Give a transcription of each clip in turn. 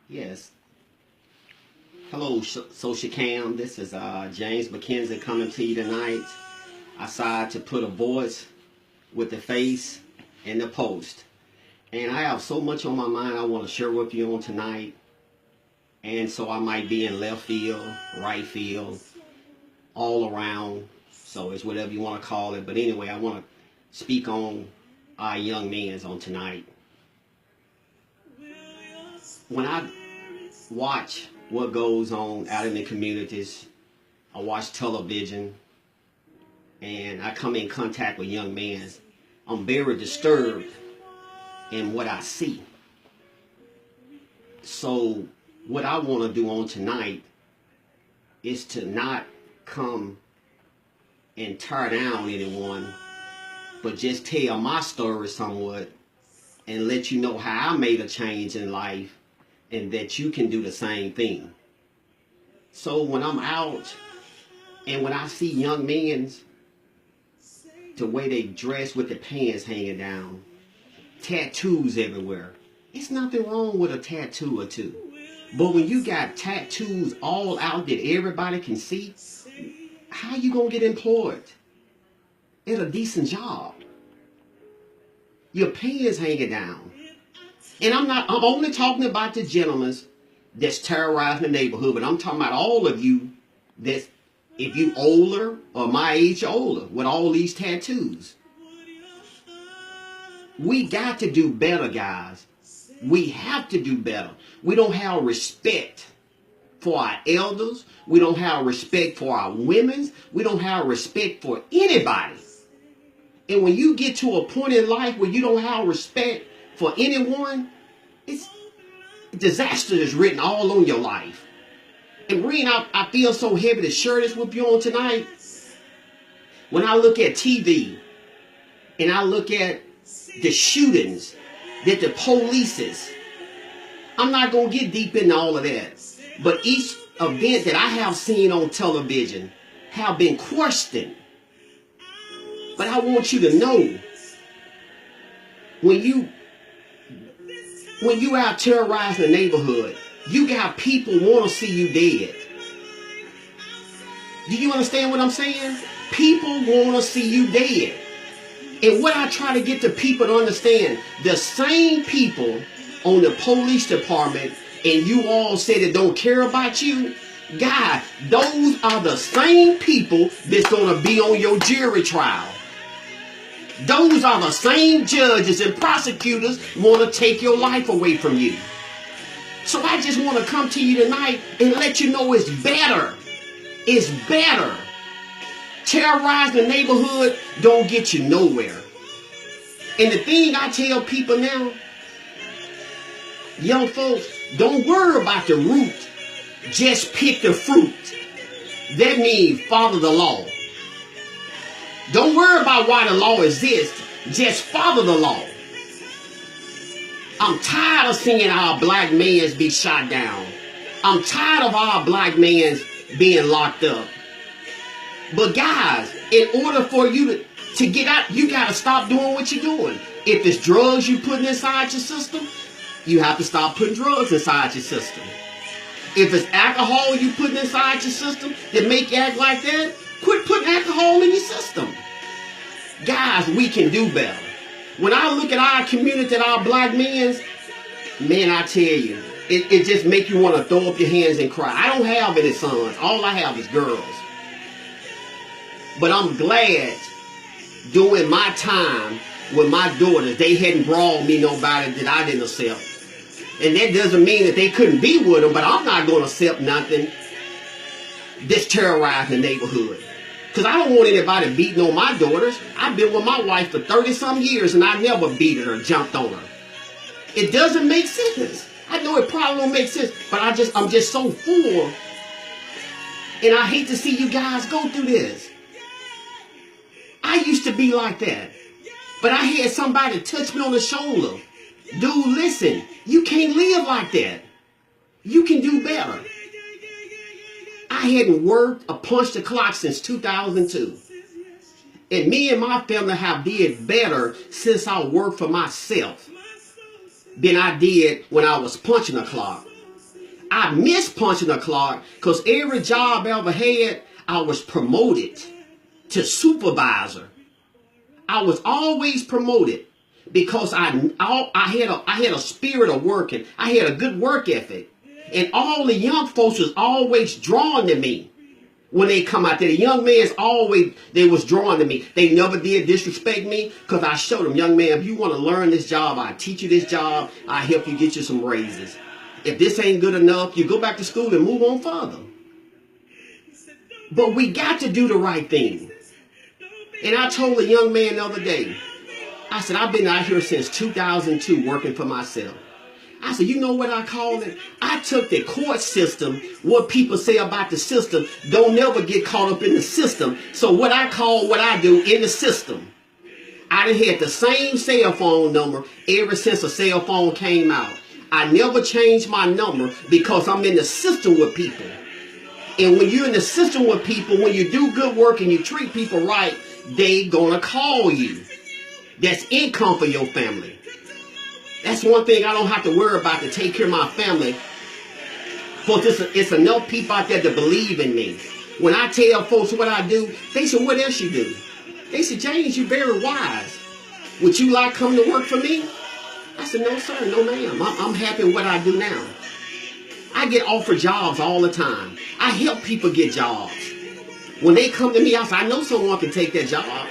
Yes. Hello, Social Cam. This is James McKenzie coming to you tonight. I decided to put a voice with the face in the post. And I have so much on my mind I want to share with you on tonight. And so I might be in left field, right field, all around. So it's whatever you want to call it. But anyway, I want to speak on our young men on tonight. When I watch what goes on out in the communities, I watch television, and I come in contact with young men, I'm very disturbed in what I see. So what I want to do on tonight is to not come and tear down anyone, but just tell my story somewhat and let you know how I made a change in life and that you can do the same thing. So when I'm out and when I see young men, the way they dress with the pants hanging down, tattoos everywhere, it's nothing wrong with a tattoo or two. But when you got tattoos all out that everybody can see, how you gonna get employed at a decent job? Your pants hanging down. And I'm only talking about the gentlemen that's terrorizing the neighborhood, but I'm talking about all of you that's, if you older or my age or older, with all these tattoos. We got to do better, guys. We have to do better. We don't have respect for our elders. We don't have respect for our women. We don't have respect for anybody. And when you get to a point in life where you don't have respect for anyone, it's disaster is written all on your life. And Reen, I feel so heavy to share this with you on tonight. When I look at TV and I look at the shootings that the police is, I'm not going to get deep into all of that. But each event that I have seen on television have been questioned. But I want you to know, when you out terrorizing the neighborhood, you got people want to see you dead. Do you understand what I'm saying? People want to see you dead. And what I try to get the people to understand, the same people on the police department and you all say that don't care about you, God, those are the same people that's going to be on your jury trial. Those are the same judges and prosecutors want to take your life away from you. So I just want to come to you tonight and let you know it's better. It's better. Terrorizing the neighborhood don't get you nowhere. And the thing I tell people now, young folks, don't worry about the root. Just pick the fruit. That means follow the law. Don't worry about why the law exists. Just follow the law. I'm tired of seeing our black men be shot down. I'm tired of our black men being locked up. But guys, in order for you to get out, you got to stop doing what you're doing. If it's drugs you putting inside your system, you have to stop putting drugs inside your system. If it's alcohol you putting inside your system that make you act like that, quit putting alcohol in your system. Guys, we can do better. When I look at our community, our black men, man, I tell you, it just make you want to throw up your hands and cry. I don't have any sons. All I have is girls. But I'm glad during my time with my daughters, they hadn't brought me nobody that I didn't accept. And that doesn't mean that they couldn't be with them, but I'm not going to accept nothing that's terrorizing the neighborhood. Because I don't want anybody beating on my daughters. I've been with my wife for 30-some years and I never beat her or jumped on her. It doesn't make sense. I know it probably don't make sense, but I'm just so full. And I hate to see you guys go through this. I used to be like that. But I had somebody touch me on the shoulder. Dude, listen, you can't live like that. You can do better. I hadn't worked or punched the clock since 2002. And me and my family have did better since I worked for myself than I did when I was punching the clock. I miss punching a clock because every job I ever had, I was promoted to supervisor. I was always promoted because I had a spirit of working. I had a good work ethic. And all the young folks was always drawn to me. When they come out there, the young man's always, they was drawn to me. They never did disrespect me because I showed them, young man, if you want to learn this job, I teach you this job. I help you get you some raises. If this ain't good enough, you go back to school and move on further. But we got to do the right thing. And I told a young man the other day, I said, I've been out here since 2002 working for myself. I said, you know what I call it? I took the court system, what people say about the system, don't never get caught up in the system. So what I call what I do in the system. I done had the same cell phone number ever since a cell phone came out. I never changed my number because I'm in the system with people. And when you're in the system with people, when you do good work and you treat people right, they gonna call you. That's income for your family. That's one thing I don't have to worry about to take care of my family. But it's enough people out there to believe in me. When I tell folks what I do, they say, what else you do? They say, James, you're very wise. Would you like coming to work for me? I said, no, sir, no, ma'am. I'm happy with what I do now. I get offered jobs all the time. I help people get jobs. When they come to me, I say, I know someone can take that job.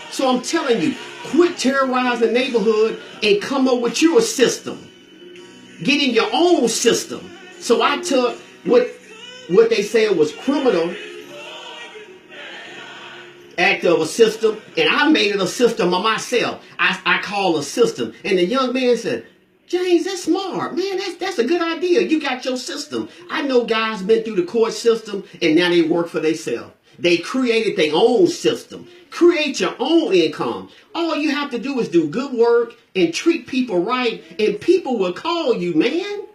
So I'm telling you, quit terrorizing the neighborhood and come up with your system. Get in your own system. So I took what they said was criminal act of a system, and I made it a system of myself. I call a system. And the young man said, James, that's smart. Man, that's a good idea. You got your system. I know guys been through the court system, and now they work for themselves. They created their own system. Create your own income. All you have to do is do good work and treat people right, and people will call you, man.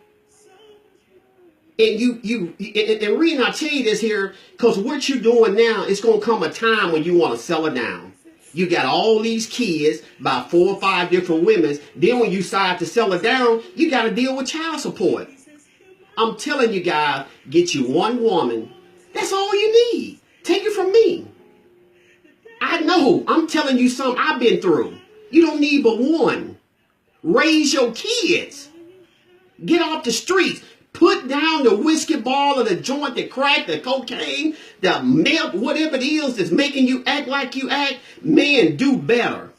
And and reason I tell you this here, because what you're doing now, it's going to come a time when you want to settle down. You got all these kids, about 4 or 5 different women. Then when you decide to settle down, you got to deal with child support. I'm telling you guys, get you one woman. That's all you need. Take it from me. I know. I'm telling you something I've been through. You don't need but one. Raise your kids. Get off the streets. Put down the whiskey ball or the joint, the crack, the cocaine, the meth, whatever it is that's making you act like you act. Man, do better.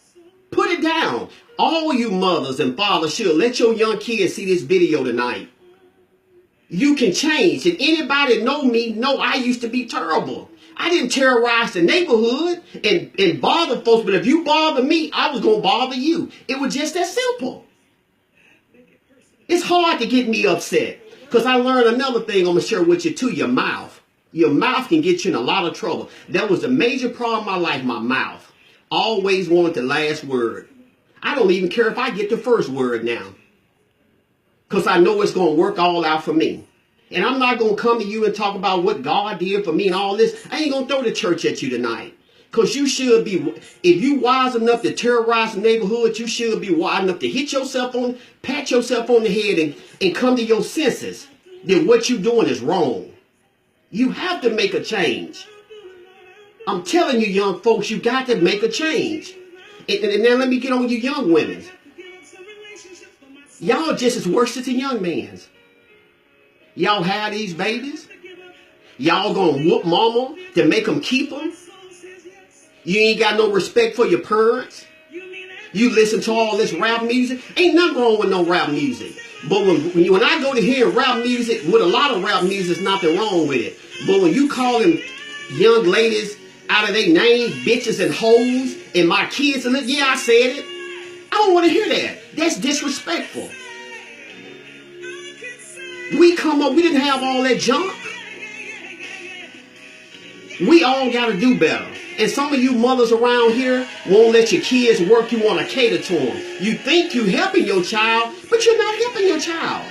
Put it down. All you mothers and fathers should let your young kids see this video tonight. You can change. And anybody know me know I used to be terrible. I didn't terrorize the neighborhood and bother folks, but if you bother me, I was going to bother you. It was just that simple. It's hard to get me upset. Because I learned another thing I'm going to share with you too, your mouth. Your mouth can get you in a lot of trouble. That was the major problem in my life, my mouth. Always wanted the last word. I don't even care if I get the first word now. Because I know it's going to work all out for me. And I'm not going to come to you and talk about what God did for me and all this. I ain't going to throw the church at you tonight. Because you should be, if you wise enough to terrorize the neighborhood, you should be wise enough to hit yourself on, pat yourself on the head and come to your senses that what you're doing is wrong. You have to make a change. I'm telling you, young folks, you got to make a change. And now let me get on you young women. Y'all just as worse as the young men's. Y'all have these babies. Y'all gonna whoop mama to make them keep them. You ain't got no respect for your parents. You listen to all this rap music. Ain't nothing wrong with no rap music. But when I go to hear rap music, with a lot of rap music, there's nothing wrong with it. But when you call them young ladies out of their names, bitches and hoes, and my kids, and yeah, I said it. I don't want to hear that. That's disrespectful. We come up, we didn't have all that junk. We all got to do better. And some of you mothers around here won't let your kids work. You want to cater to them. You think you're helping your child, but you're not helping your child.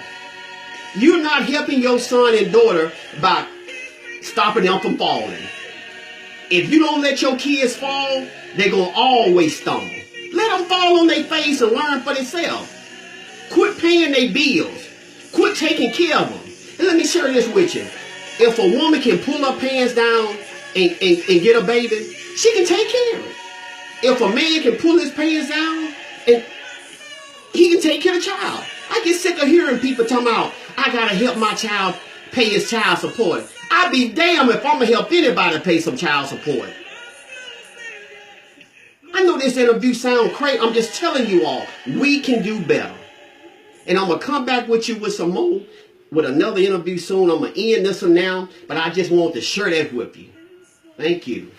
You're not helping your son and daughter by stopping them from falling. If you don't let your kids fall, they're going to always stumble. Let them fall on their face and learn for themselves. Quit paying their bills. Quit taking care of them. And let me share this with you. If a woman can pull her pants down and get a baby, she can take care of it. If a man can pull his pants down and he can take care of the child. I get sick of hearing people talking about, I gotta help my child pay his child support. I'd be damned if I'm gonna help anybody pay some child support. I know this interview sounds crazy. I'm just telling you all, we can do better. And I'm gonna come back with you with some more, with another interview soon. I'm gonna end this one now, but I just want to share that with you. Thank you.